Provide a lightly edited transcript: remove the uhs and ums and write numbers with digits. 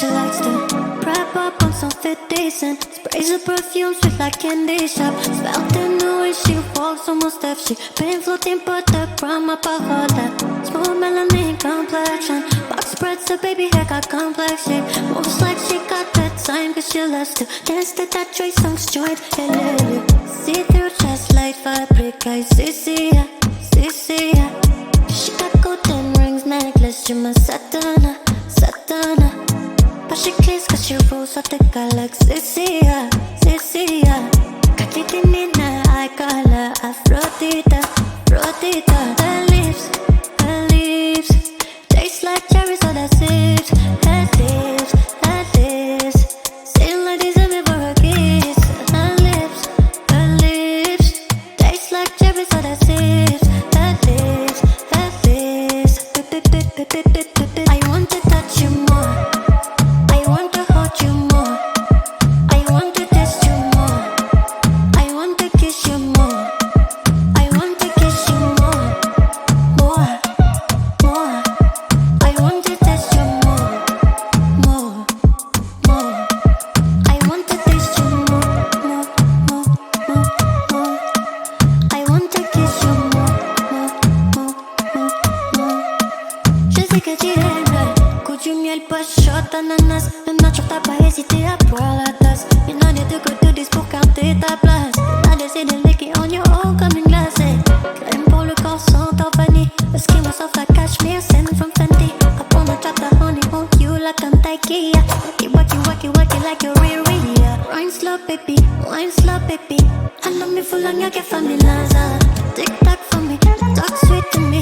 She likes to prep up on some fit decent. Sprays of perfume sweet like candy shop. Spelt in the way she walks, almost deaf. She been floating but the crumb up her whole lap. Smooth melanin complexion. Box spreads her baby hair got complex shape. Moves like she got that time cause she loves to dance to that Trey Songz joint. Hey lady, see through chest light fabric like Cecilia, Cecilia. She got golden rings, necklace, she must Satana, Satana. But she cleans cause she rolls with the galaxy, Cecilia. Kakitinina, I call her Afrodite, Afrodite. Her lips, taste like cherries on her zips. Her lips, sing like this every for her kiss. Her lips, taste like cherries on her zips. Her lips, I want to touch you more. I want to hold you more. I want to taste you more. I want to kiss you more. I want to kiss you more. More. I want to taste you more. I want to taste you more. I want to kiss you more. Je sais que tu aimerais. Coup du miel, pas shot, ananas. Le nature t'as pas hésité à boire la tasse. Il n'en est deux que tu dis pour garder ta place. T'as décidé de liquer on your own comme une glacée. Crème pour le corps sans t'en vanille. The skin was soft like cashmere, sent from Fenty. Up on the drop the honey on you like I'm Taiki. Wacky like a Riri. Wine slow baby, I love me full on your family laza. Tick tock for me, talk sweet to me.